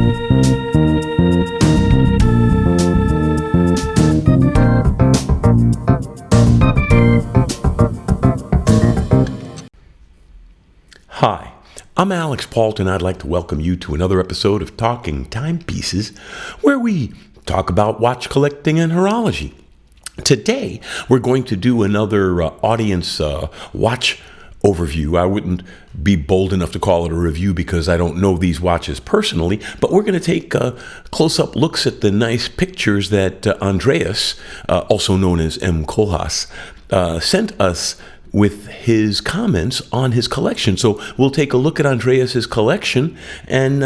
Hi, I'm Alex Paulton. I'd like to welcome you to another episode of Talking Timepieces, where we talk about watch collecting and horology. Today, we're going to do another audience watch overview. I wouldn't be bold enough to call it a review because I don't know these watches personally, but we're going to take close-up looks at the nice pictures that Andreas, also known as M. Kohlhaas, sent us with his comments on his collection. So we'll take a look at Andreas's collection, and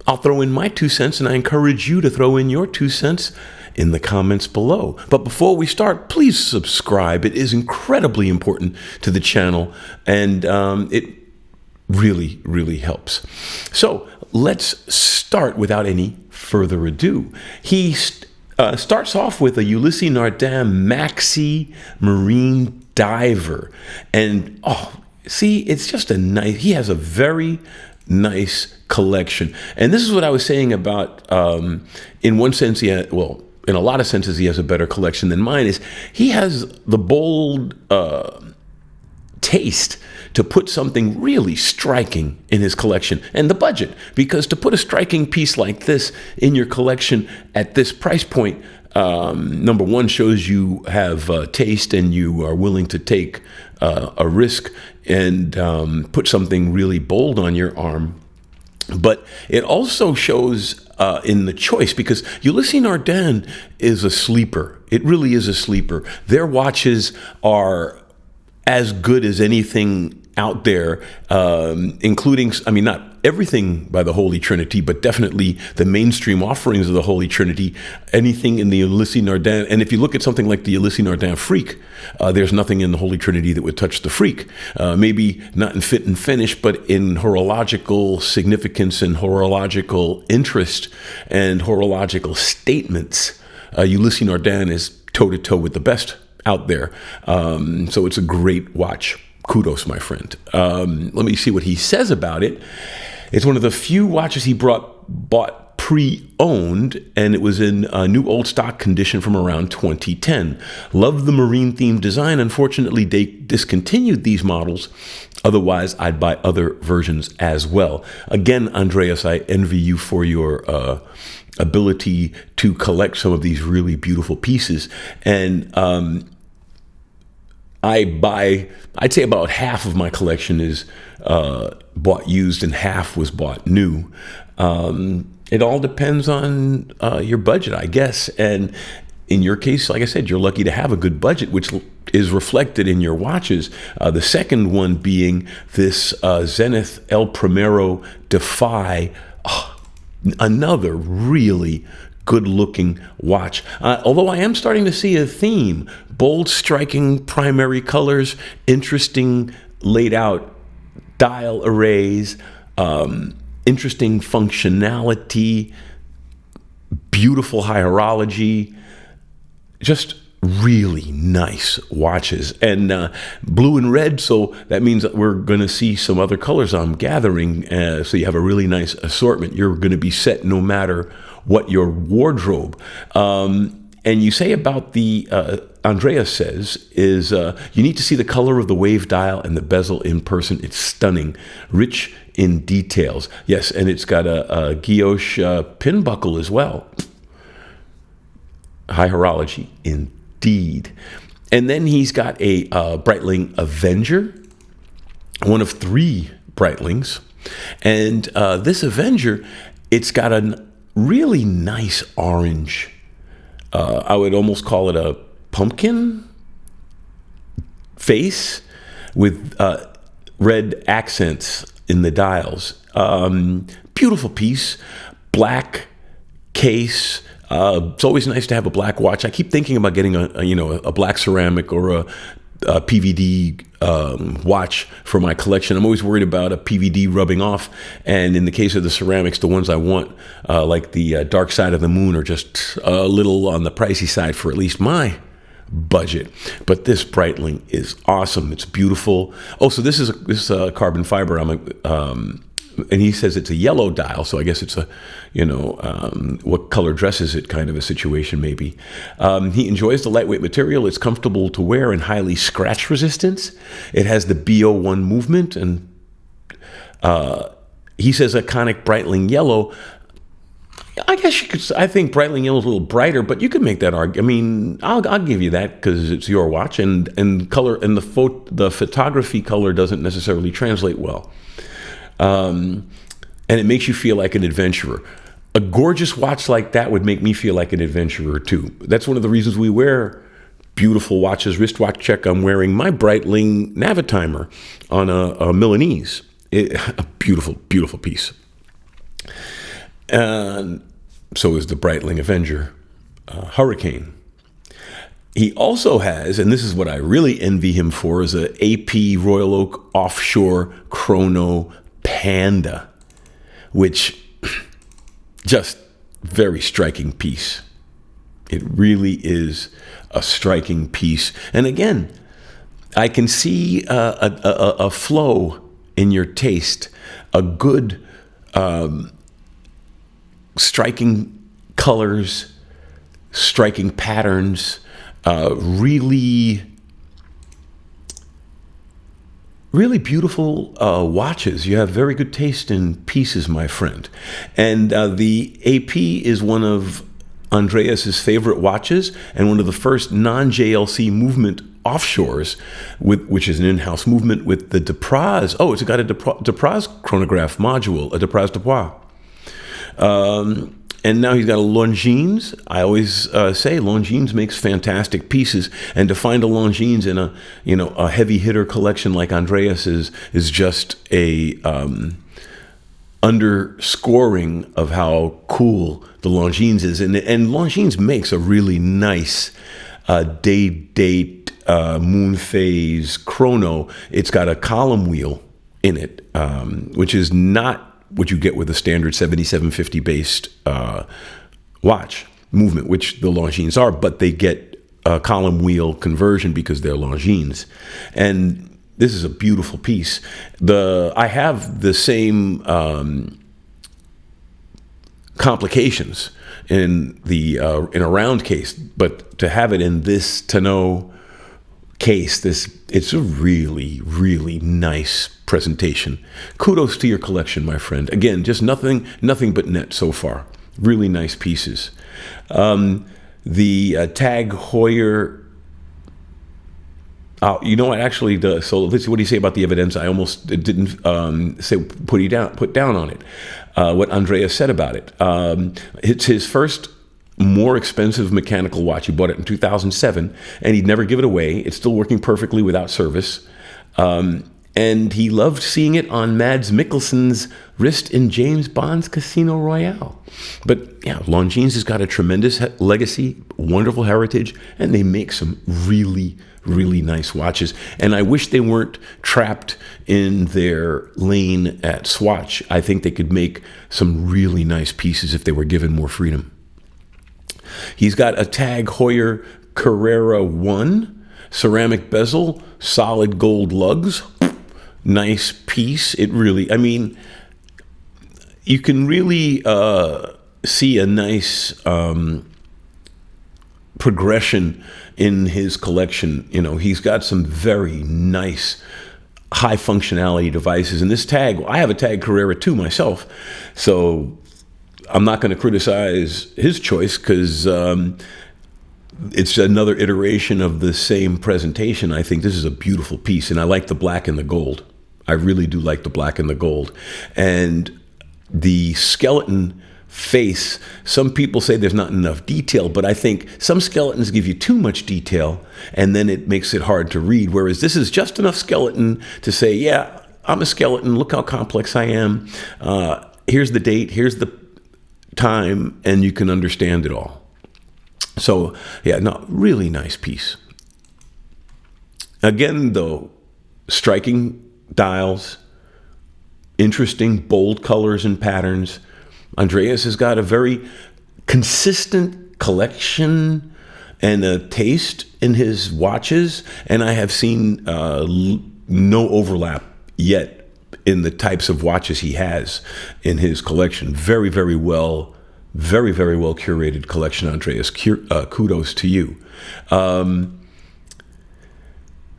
I'll throw in my 2 cents, and I encourage you to throw in your 2 cents in the comments below. But before we start, please subscribe. It is incredibly important to the channel, and it really, really helps. So let's start without any further ado. He starts off with a Ulysse Nardin Maxi Marine Diver, and see, it's just a nice, he has a very nice collection. And this is what I was saying about, in one sense, in a lot of senses, he has a better collection than mine. Is he has the bold taste to put something really striking in his collection, and the budget, because to put a striking piece like this in your collection at this price point, number one, shows you have taste and you are willing to take a risk and put something really bold on your arm. But it also shows in the choice, because Ulysse Nardin is a sleeper. It really is a sleeper. Their watches are as good as anything out there, including, I mean, not everything by the Holy Trinity, but definitely the mainstream offerings of the Holy Trinity, anything in the Ulysse Nardin. And if you look at something like the Ulysse Nardin Freak, there's nothing in the Holy Trinity that would touch the Freak. Maybe not in fit and finish, but in horological significance and horological interest and horological statements, Ulysse Nardin is toe-to-toe with the best out there. So it's a great watch. Kudos, my friend. Let me see what he says about it. It's one of the few watches he bought pre-owned, and it was in new old stock condition from around 2010. Love the marine-themed design. Unfortunately, they discontinued these models. Otherwise, I'd buy other versions as well. Again, Andreas, I envy you for your ability to collect some of these really beautiful pieces. And I'd say about half of my collection is bought used and half was bought new. It all depends on your budget, I guess. And in your case, like I said, you're lucky to have a good budget, which is reflected in your watches. The second one being this Zenith El Primero Defy, another really good-looking watch. Although I am starting to see a theme: bold, striking primary colors, interesting laid-out dial arrays, interesting functionality, beautiful high horology, just really nice watches. And blue and red, so that means that we're going to see some other colors I'm gathering. So you have a really nice assortment. You're going to be set no matter what your wardrobe. And you say about the, Andreas says, is you need to see the color of the wave dial and the bezel in person. It's stunning, rich in details. Yes, and it's got a guilloche pin buckle as well. High horology, indeed. And then he's got a Breitling Avenger, one of 3 Breitlings. And this Avenger, it's got a really nice orange. I would almost call it a pumpkin face with red accents in the dials. Beautiful piece, black case. It's always nice to have a black watch. I keep thinking about getting a black ceramic or a PVD watch for my collection. I'm always worried about a PVD rubbing off, and in the case of the ceramics, the ones I want, like the Dark Side of the Moon, are just a little on the pricey side for at least my budget. But this Breitling is awesome. It's beautiful. Oh, so this is carbon fiber. I'm and he says it's a yellow dial, so I guess it's a, what color dresses it kind of a situation maybe. He enjoys the lightweight material. It's comfortable to wear and highly scratch resistant. It has the B01 movement, and he says iconic Breitling yellow. I guess you could. I think Breitling yellow is a little brighter, but you could make that argument. I mean, I'll give you that because it's your watch, and color and the photography color doesn't necessarily translate well, and it makes you feel like an adventurer. A gorgeous watch like that would make me feel like an adventurer too. That's one of the reasons we wear beautiful watches. Wristwatch check. I'm wearing my Breitling Navitimer on a Milanese. A beautiful, beautiful piece. And so is the Breitling Avenger Hurricane. He also has, and this is what I really envy him for, is a AP Royal Oak Offshore Chrono Panda, which just very striking piece. It really is a striking piece. And again, I can see a flow in your taste, a good striking colors, striking patterns, really beautiful watches. You have very good taste in pieces, my friend. And the AP is one of Andreas's favorite watches and one of the first non-JLC movement offshores, which is an in-house movement with the Depraz. Oh, it's got a Depraz chronograph module, a Depraz Depraz. And now he's got a Longines. I always say Longines makes fantastic pieces, and to find a Longines in a heavy hitter collection like Andreas's is just a underscoring of how cool the Longines is, and Longines makes a really nice date moon phase chrono. It's got a column wheel in it, which is not what you get with a standard 7750 based watch movement, which the Longines are, but they get a column wheel conversion because they're Longines. And this is a beautiful piece. I have the same complications in in a round case, but to have it in this tonneau case, it's a really, really nice presentation. Kudos to your collection, my friend. Again, just nothing but net so far. Really nice pieces. The Tag Heuer. You know what? Actually, so let's see what do you say about the evidence. I almost didn't put down on it. What Andreas said about it. It's his first more expensive mechanical watch. He bought it in 2007, and he'd never give it away. It's still working perfectly without service. And he loved seeing it on Mads Mikkelsen's wrist in James Bond's Casino Royale. But yeah, Longines has got a tremendous legacy, wonderful heritage, and they make some really, really nice watches. And I wish they weren't trapped in their lane at Swatch. I think they could make some really nice pieces if they were given more freedom. He's got a Tag Heuer Carrera 1, ceramic bezel, solid gold lugs. Nice piece. It really, I mean, you can really see a nice progression in his collection. You know, he's got some very nice high functionality devices. And this tag, I have a Tag Carrera 2 myself, so I'm not going to criticize his choice because it's another iteration of the same presentation. I think this is a beautiful piece, and I like the black and the gold. I really do like the black and the gold. And the skeleton face, some people say there's not enough detail, but I think some skeletons give you too much detail, and then it makes it hard to read, whereas this is just enough skeleton to say, yeah, I'm a skeleton, look how complex I am. Here's the date, here's the time, and you can understand it all. So, yeah, no, really nice piece. Again, though, striking dials, interesting, bold colors and patterns. Andreas has got a very consistent collection and a taste in his watches, and I have seen no overlap yet in the types of watches he has in his collection. Very, very well curated collection, Andreas. Kudos to you.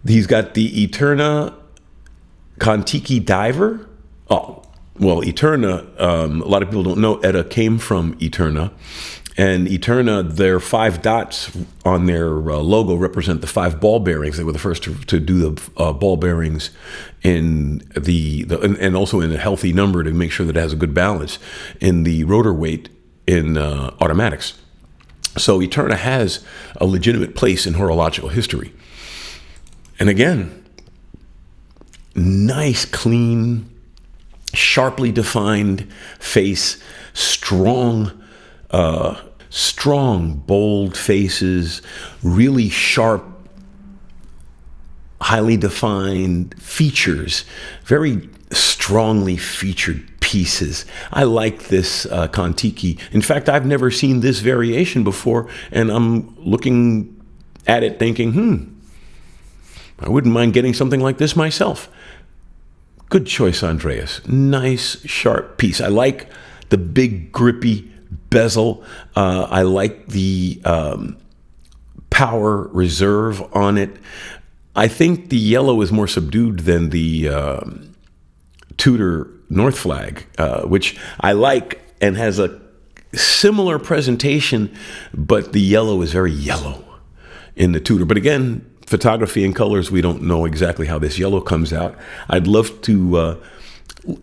He's got the Eterna Kontiki Diver. Oh, well, Eterna, a lot of people don't know, Etta came from Eterna. And Eterna, their 5 dots on their logo represent the 5 ball bearings. They were the first to do the ball bearings in and also in a healthy number to make sure that it has a good balance in the rotor weight in automatics. So Eterna has a legitimate place in horological history. And again, nice, clean, sharply defined face, strong, bold faces, really sharp, highly defined features, very strongly featured pieces. I like this Kontiki. In fact, I've never seen this variation before, and I'm looking at it thinking, I wouldn't mind getting something like this myself. Good choice, Andreas. Nice, sharp piece. I like the big, grippy bezel. I like the power reserve on it. I think the yellow is more subdued than the Tudor North Flag, which I like and has a similar presentation, but the yellow is very yellow in the Tudor. But again, photography and colors, we don't know exactly how this yellow comes out. I'd love to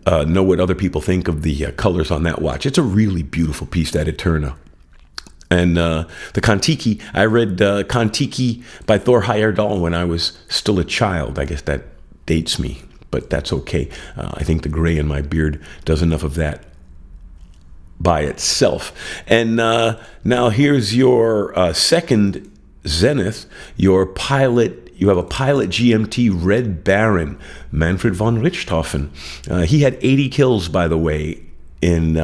know what other people think of the colors on that watch. It's a really beautiful piece, that Eterna. And the Kontiki, I read Kontiki by Thor Heyerdahl when I was still a child. I guess that dates me, but that's okay. I think the gray in my beard does enough of that by itself. And now here's your second Zenith, your pilot. You have a Pilot GMT Red Baron, Manfred von Richthofen. He had 80 kills, by the way, in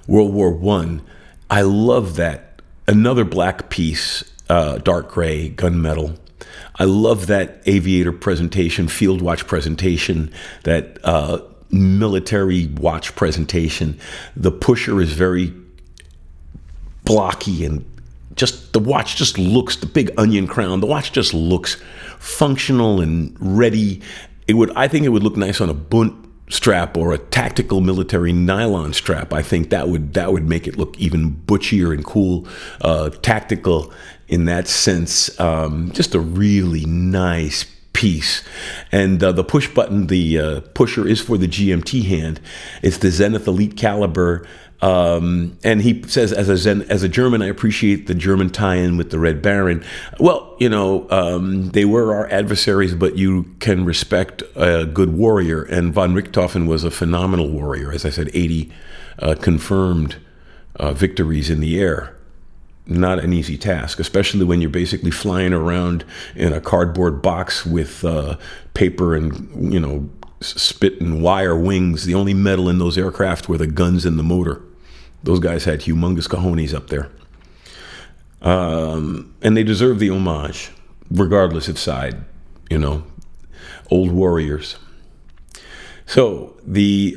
World War I. I love that. Another black piece, dark gray, gunmetal. I love that aviator presentation, field watch presentation, that military watch presentation. The pusher is very blocky, and just the watch just looks, the big onion crown, the watch just looks functional and ready. I think it would look nice on a bunt strap or a tactical military nylon strap. I think that would make it look even butchier and cool, tactical in that sense. Just a really nice piece. And the push button, the pusher is for the GMT hand. It's the Zenith Elite Caliber. And he says, as a German, I appreciate the German tie-in with the Red Baron. Well, they were our adversaries, but you can respect a good warrior. And von Richthofen was a phenomenal warrior. As I said, 80 confirmed victories in the air. Not an easy task, especially when you're basically flying around in a cardboard box with paper and, spit and wire wings. The only metal in those aircraft were the guns and the motor. Those guys had humongous cojones up there. And they deserve the homage, regardless of side, old warriors. So the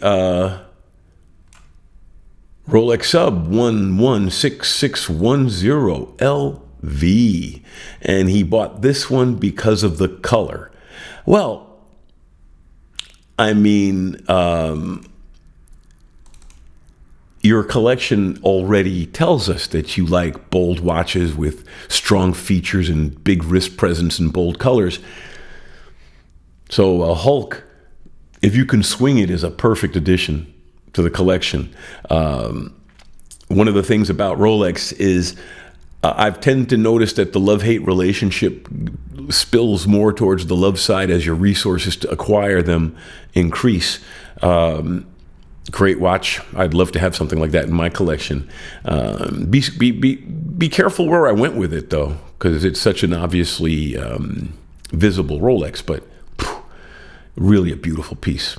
Rolex Sub 116610 LV. And he bought this one because of the color. Well, I mean, your collection already tells us that you like bold watches with strong features and big wrist presence and bold colors. So a Hulk, if you can swing it, is a perfect addition to the collection. One of the things about Rolex is I've tended to notice that the love-hate relationship spills more towards the love side as your resources to acquire them increase. Great watch. I'd love to have something like that in my collection. Be careful where I went with it, though, because it's such an obviously visible Rolex, but really a beautiful piece.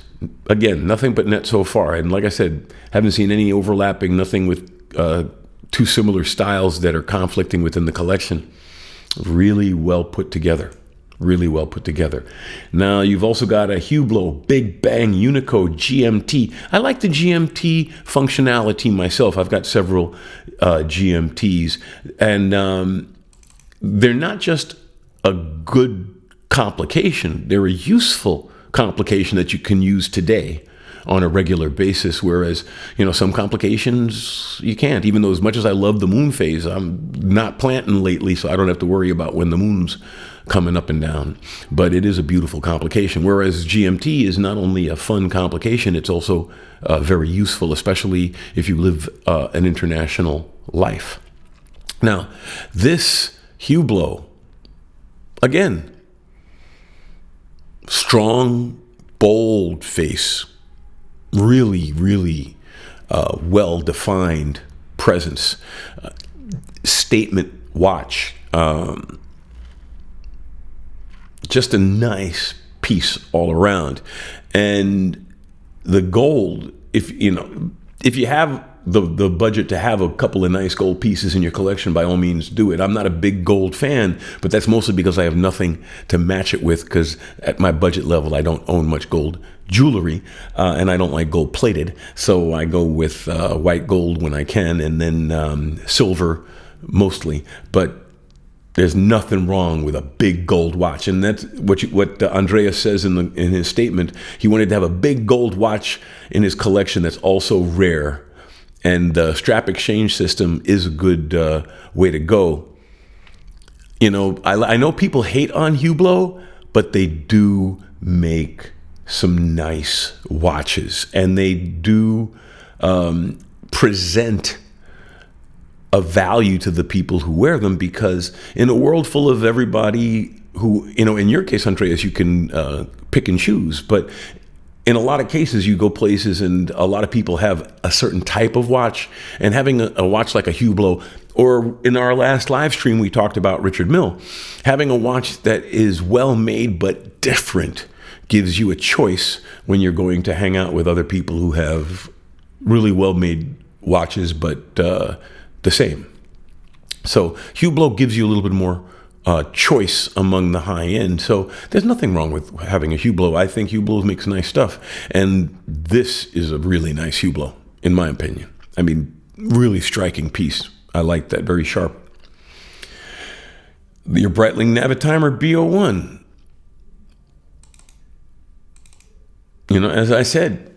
Again, nothing but net so far. And like I said, haven't seen any overlapping, nothing with two similar styles that are conflicting within the collection. Really well put together. Really well put together. Now, you've also got a Hublot Bang Unicode Gmt. I like the GMT functionality myself. I've got several GMTs, and they're not just a good complication. They're a useful complication that you can use today on a regular basis, whereas, some complications you can't. Even though as much as I love the moon phase, I'm not planting lately, so I don't have to worry about when the moon's coming up and down. But it is a beautiful complication, whereas GMT is not only a fun complication, it's also very useful, especially if you live an international life. Now, this Hublot, again, strong, bold face, really, really well-defined presence, statement watch, just a nice piece all around. And the gold, if you have the budget to have a couple of nice gold pieces in your collection, by all means do it. I'm not a big gold fan, but that's mostly because I have nothing to match it with, because at my budget level, I don't own much gold jewelry, and I don't like gold plated. So I go with white gold when I can, and then silver mostly. But there's nothing wrong with a big gold watch, and that's what Andreas says in his statement. He wanted to have a big gold watch in his collection that's also rare, and the strap exchange system is a good way to go. I know people hate on Hublot, but they do make some nice watches, and they do present a value to the people who wear them, because in a world full of everybody who, in your case, Andreas, you can pick and choose, but in a lot of cases, you go places and a lot of people have a certain type of watch, and having a watch like a Hublot, or in our last live stream, we talked about Richard Mille, having a watch that is well made but different gives you a choice when you're going to hang out with other people who have really well made watches, but the same. So Hublot gives you a little bit more choice among the high end. So there's nothing wrong with having a Hublot. I think Hublot makes nice stuff. And this is a really nice Hublot, in my opinion. I mean, really striking piece. I like that, very sharp. Your Breitling Navitimer B01. As I said,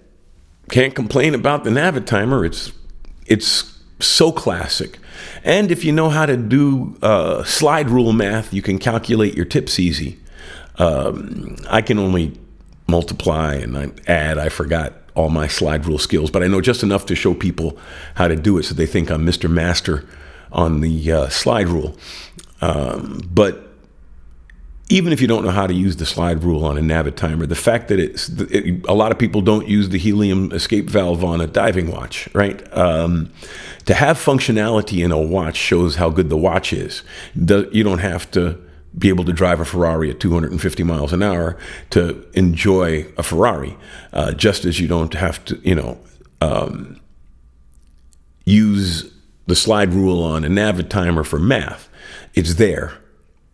can't complain about the Navitimer. It's so classic. And if you know how to do slide rule math, you can calculate your tips easy. I can only multiply and add. I forgot all my slide rule skills, but I know just enough to show people how to do it, so they think I'm Mr. Master on the slide rule. But even if you don't know how to use the slide rule on a Navitimer, the fact that a lot of people don't use the helium escape valve on a diving watch, right? To have functionality in a watch shows how good the watch is. You don't have to be able to drive a Ferrari at 250 miles an hour to enjoy a Ferrari, just as you don't have to, use the slide rule on a Navitimer for math. It's there.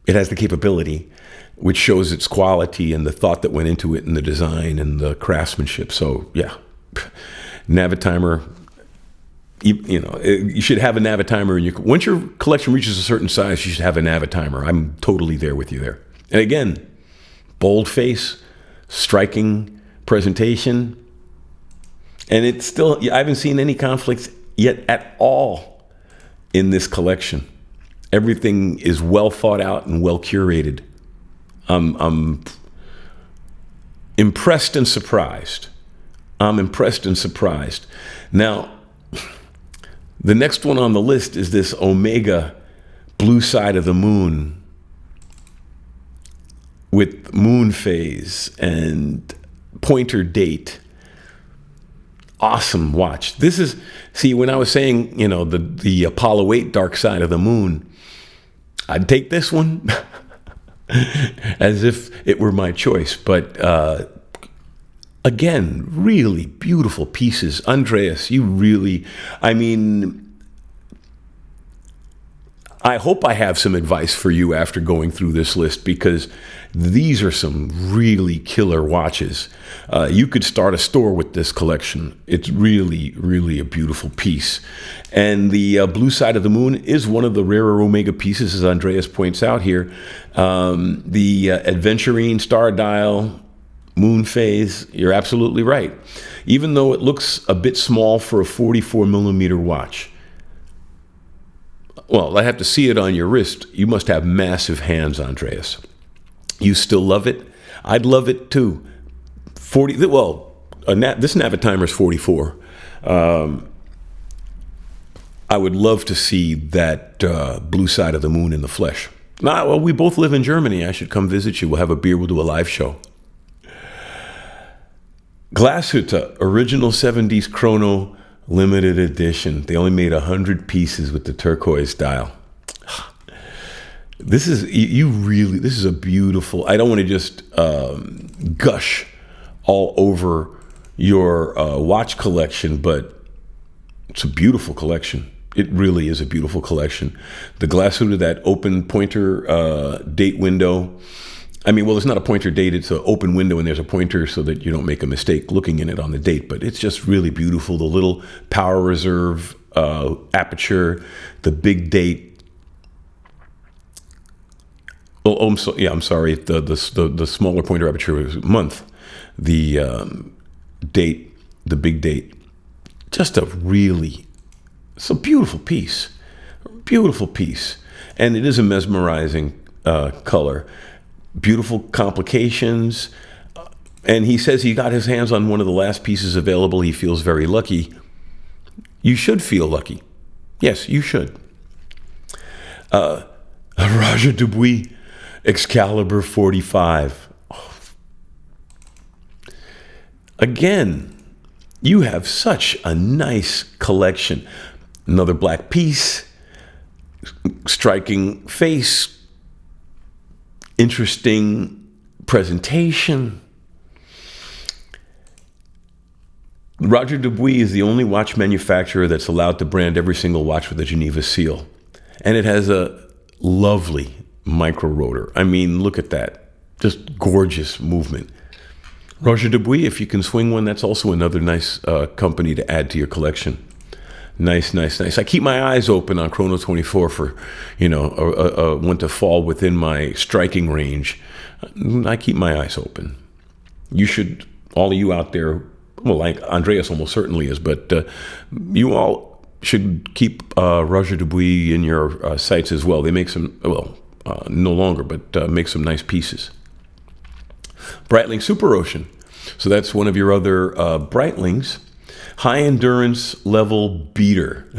It has the capability, which shows its quality and the thought that went into it and the design and the craftsmanship. So yeah, Navitimer, you should have a Navitimer. Once your collection reaches a certain size, you should have a Navitimer. I'm totally there with you there. And again, bold face, striking presentation. And it's still, I haven't seen any conflicts yet at all in this collection. Everything is well thought out and well curated. I'm impressed and surprised. Now, the next one on the list is this Omega Blue Side of the Moon with moon phase and pointer date. Awesome watch. This is, when I was saying, the Apollo 8 Dark Side of the Moon, I'd take this one as if it were my choice. But again, really beautiful pieces. Andreas, I hope I have some advice for you after going through this list, because these are some really killer watches. You could start a store with this collection. It's really, really a beautiful piece. And the blue side of the moon is one of the rarer Omega pieces, as Andreas points out here. The Aventurine Star Dial moon phase, you're absolutely right. Even though it looks a bit small for a 44 millimeter watch. Well, I have to see it on your wrist. You must have massive hands, Andreas. You still love it? I'd love it too. This Navitimer is 44. I would love to see that blue side of the moon in the flesh. Well, we both live in Germany. I should come visit you. We'll have a beer. We'll do a live show. Glashütte, original 70s chrono, limited edition. They only made 100 pieces with the turquoise dial. This is a beautiful, I don't want to just gush all over your watch collection, but it's a beautiful collection. It really is a beautiful collection. The Glashütte, that open pointer date window. I mean, well, it's not a pointer date, it's an open window, and there's a pointer so that you don't make a mistake looking in it on the date, but it's just really beautiful. The little power reserve aperture, the big date. I'm sorry, the smaller pointer aperture was month. The date, the big date. Just it's a beautiful piece. Beautiful piece. And it is a mesmerizing color. Beautiful complications, and he says he got his hands on one of the last pieces available. He feels very lucky. You should feel lucky. Yes, you should. Roger Dubuis, Excalibur 45. Oh. Again, you have such a nice collection. Another black piece, striking face, interesting presentation. Roger Dubuis is the only watch manufacturer that's allowed to brand every single watch with a Geneva seal. And it has a lovely micro rotor. I mean, look at that. Just gorgeous movement. Roger Dubuis, if you can swing one, that's also another nice company to add to your collection. Nice, nice, nice. I keep my eyes open on Chrono 24 for, one to fall within my striking range. I keep my eyes open. You should, all of you out there, well, like Andreas almost certainly is, but you all should keep Roger Dubuis in your sights as well. They make some, no longer, but make some nice pieces. Breitling Super Ocean. So that's one of your other Breitlings. High endurance level beater.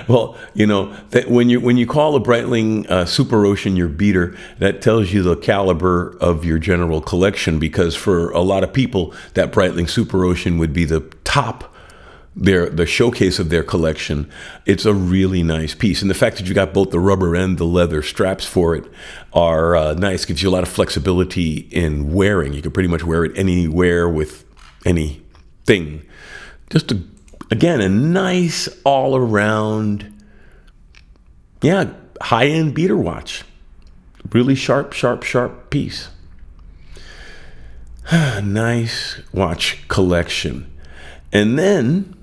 Well, that when you call a Breitling Super Ocean your beater, that tells you the caliber of your general collection, because for a lot of people, that Breitling Super Ocean would be the top, the showcase of their collection. It's a really nice piece. And the fact that you got both the rubber and the leather straps for it are nice. Gives you a lot of flexibility in wearing. You can pretty much wear it anywhere with anything. Just, again, a nice all-around, high-end beater watch. Really sharp, sharp, sharp piece. Nice watch collection. And then,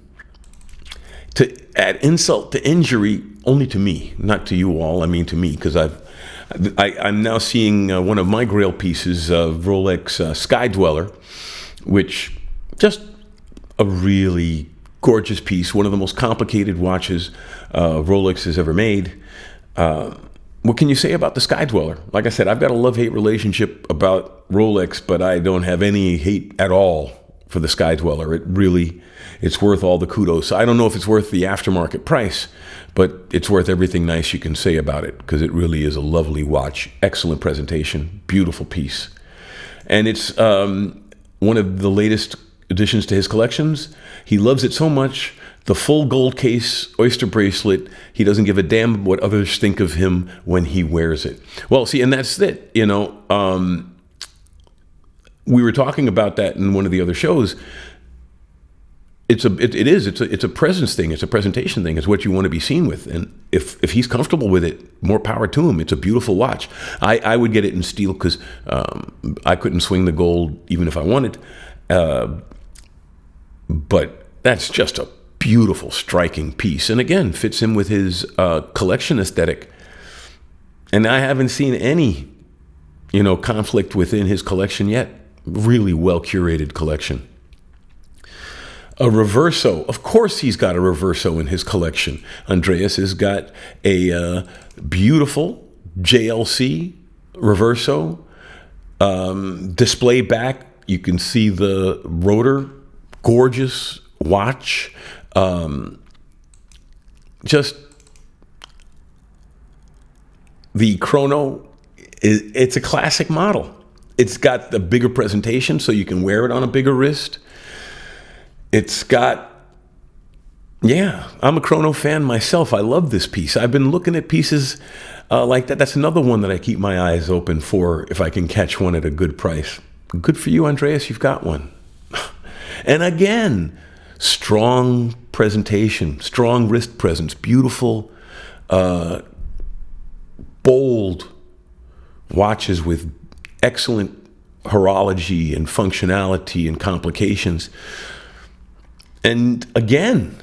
to add insult to injury, only to me, not to you all, I mean to me, because I'm now seeing one of my grail pieces, Rolex Sky Dweller, which just a really gorgeous piece, one of the most complicated watches Rolex has ever made. What can you say about the Sky Dweller? Like I said, I've got a love-hate relationship about Rolex, but I don't have any hate at all for the Sky Dweller. It's worth all the kudos. I don't know if it's worth the aftermarket price, but it's worth everything nice you can say about it, because it really is a lovely watch. Excellent presentation, beautiful piece. And it's one of the latest additions to his collections. He loves it so much, the full gold case oyster bracelet, he doesn't give a damn what others think of him when he wears it. Well, see, and that's it. We were talking about that in one of the other shows. it's a presence thing. It's a presentation thing. It's what you want to be seen with. And if he's comfortable with it, more power to him. It's a beautiful watch. I would get it in steel because I couldn't swing the gold even if I wanted. But that's just a beautiful, striking piece. And again, fits in with his collection aesthetic. And I haven't seen any, conflict within his collection yet. Really well curated collection. A Reverso. Of course he's got a Reverso in his collection. Andreas has got a beautiful JLC Reverso. Display back. You can see the rotor. Gorgeous watch. Just the chrono, it's a classic model. It's got the bigger presentation so you can wear it on a bigger wrist. It's got, I'm a chrono fan myself. I love this piece. I've been looking at pieces like that. That's another one that I keep my eyes open for if I can catch one at a good price. Good for you, Andreas. You've got one. And again, strong presentation, strong wrist presence, beautiful, bold watches with excellent horology and functionality and complications. And again,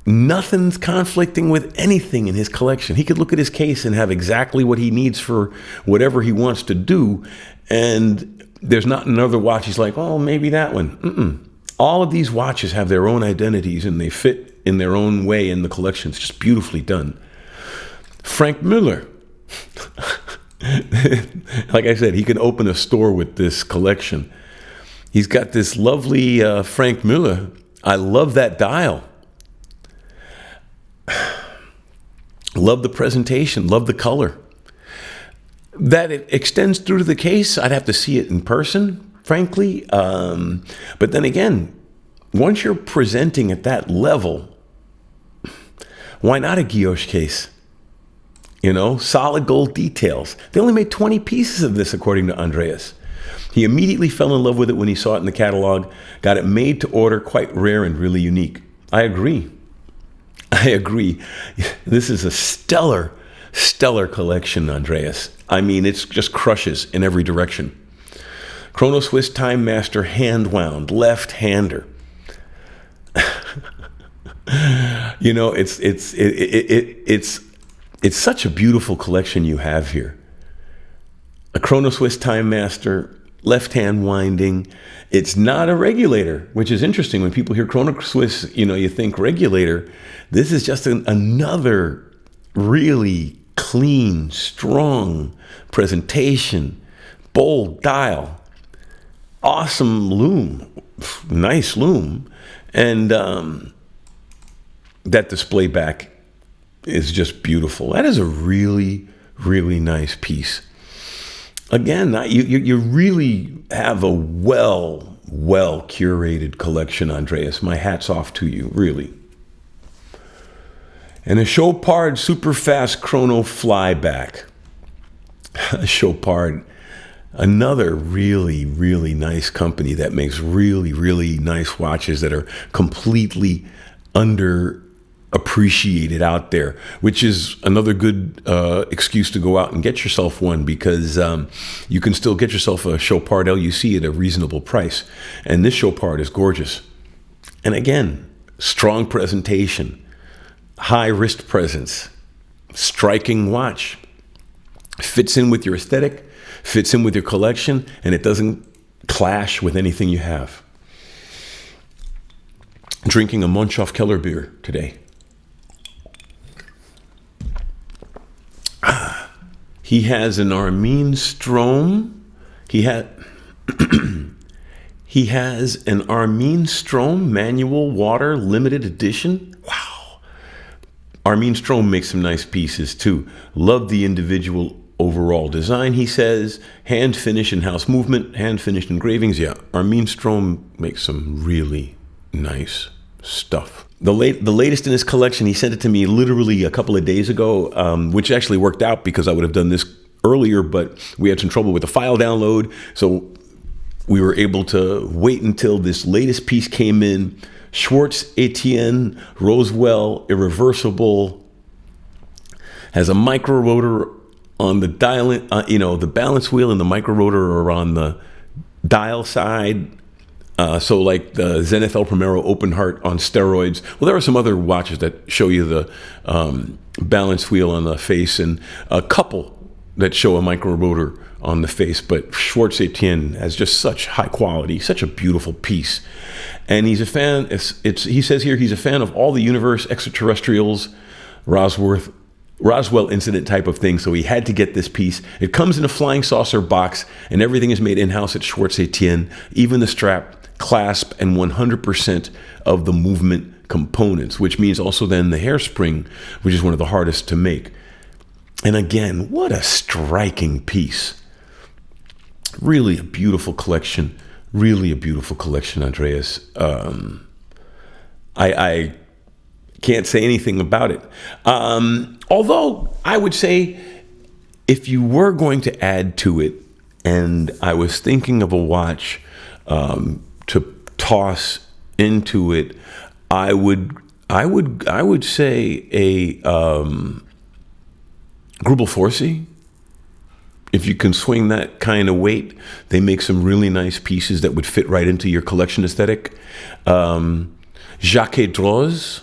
nothing's conflicting with anything in his collection. He could look at his case and have exactly what he needs for whatever he wants to do. And there's not another watch he's like, oh, maybe that one. All of these watches have their own identities and they fit in their own way in the collection. It's just beautifully done. Frank Mueller. Like I said, he can open a store with this collection. He's got this lovely Frank Mueller. I love that dial. Love the presentation. Love the color. That it extends through to the case, I'd have to see it in person, frankly. But then again, once you're presenting at that level, why not a guilloche case? Solid gold details. They only made 20 pieces of this, according to Andreas. He immediately fell in love with it when he saw it in the catalog, got it made to order, quite rare and really unique. I agree. This is a stellar collection, Andreas. I mean, it just crushes in every direction. Chrono Swiss Time Master hand wound, left-hander. It's such a beautiful collection you have here. A Chrono Swiss Time Master, left hand winding. It's not a regulator, which is interesting. When people hear Chrono Swiss, you think regulator. This is just another really clean, strong presentation, bold dial, awesome loom, nice loom, and that display back is just beautiful. That is a really, really nice piece. Again, you really have a well curated collection, Andreas. My hat's off to you, really. And a Chopard super fast chrono flyback. Chopard, another really, really nice company that makes really, really nice watches that are completely underappreciated out there, which is another good excuse to go out and get yourself one, because you can still get yourself a Chopard LUC at a reasonable price. And this Chopard is gorgeous. And again, strong presentation, high wrist presence, striking watch. Fits in with your aesthetic, fits in with your collection, and it doesn't clash with anything you have. Drinking a Monshoff Keller beer today. He has an Armin Strom. He has an Armin Strom manual water limited edition. Wow. Armin Strom makes some nice pieces too. Love the individual overall design, he says. Hand finish and house movement, hand finished engravings. Yeah, Armin Strom makes some really nice stuff. The latest in his collection, he sent it to me literally a couple of days ago, which actually worked out because I would have done this earlier, but we had some trouble with the file download. So we were able to wait until this latest piece came in. Schwartz Etienne Rosewell irreversible, has a micro rotor on the dial, the balance wheel and the micro rotor are on the dial side. So like the Zenith Primero open heart on steroids. Well, there are some other watches that show you the balance wheel on the face, and a couple that show a micro rotor on the face. But Schwartz Etienne has just such high quality, such a beautiful piece. And he's a fan. He says here he's a fan of all the universe, extraterrestrials, Roswell incident type of thing, so he had to get this piece. It comes in a flying saucer box, and everything is made in-house at Schwartz Etienne, even the strap, clasp, and 100% of the movement components, which means also then the hairspring, which is one of the hardest to make. And again, what a striking piece. Really a beautiful collection. Really a beautiful collection, Andreas. I can't say anything about it. Although I would say if you were going to add to it, and I was thinking of a watch to toss into it, I would say a Grubel Forsey. If you can swing that kind of weight, they make some really nice pieces that would fit right into your collection aesthetic. Jacques Droz,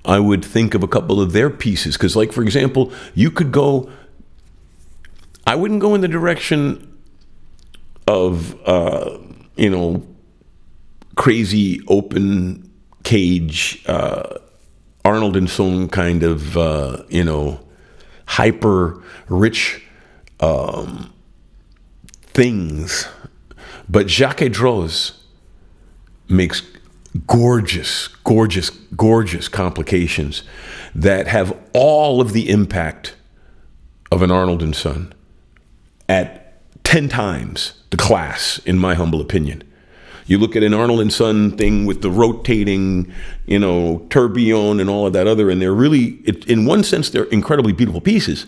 I would think of a couple of their pieces, because, like, for example, you could go. I wouldn't go in the direction of crazy open cage Arnold and Son kind of hyper rich things, but Jacques Droz makes gorgeous complications that have all of the impact of an Arnold and Son at 10 times the class, in my humble opinion. You look at an Arnold and Son thing with the rotating, tourbillon and all of that other, and they're really, in one sense, they're incredibly beautiful pieces.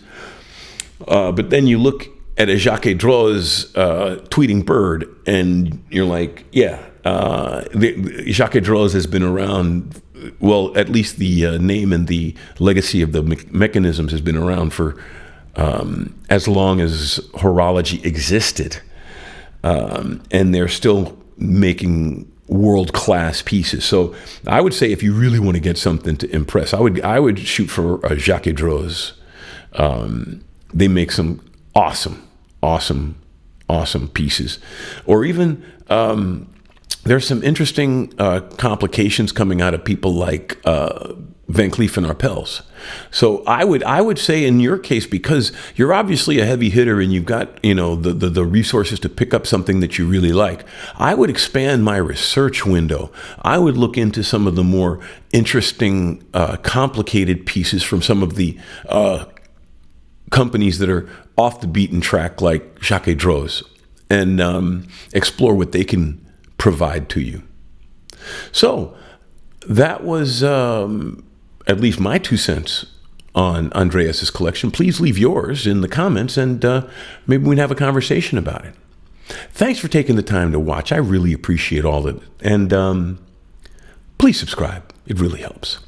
But then you look at a Jacques Droz tweeting bird, and you're like, Jacques Droz has been around, well, at least the name and the legacy of the mechanisms has been around for as long as horology existed. And they're still making world-class pieces. So I would say if you really want to get something to impress, I would shoot for a Jacques Droz. They make some awesome pieces. Or even there's some interesting complications coming out of people like Van Cleef and Arpels. So I would say in your case, because you're obviously a heavy hitter and you've got the resources to pick up something that you really like, I would expand my research window. I would look into some of the more interesting, complicated pieces from some of the companies that are off the beaten track, like Jacques Droz, and explore what they can provide to you. So that was at least my 2 cents on Andreas's collection. Please leave yours in the comments, and maybe we can have a conversation about it. Thanks for taking the time to watch. I really appreciate all of it. And please subscribe. It really helps.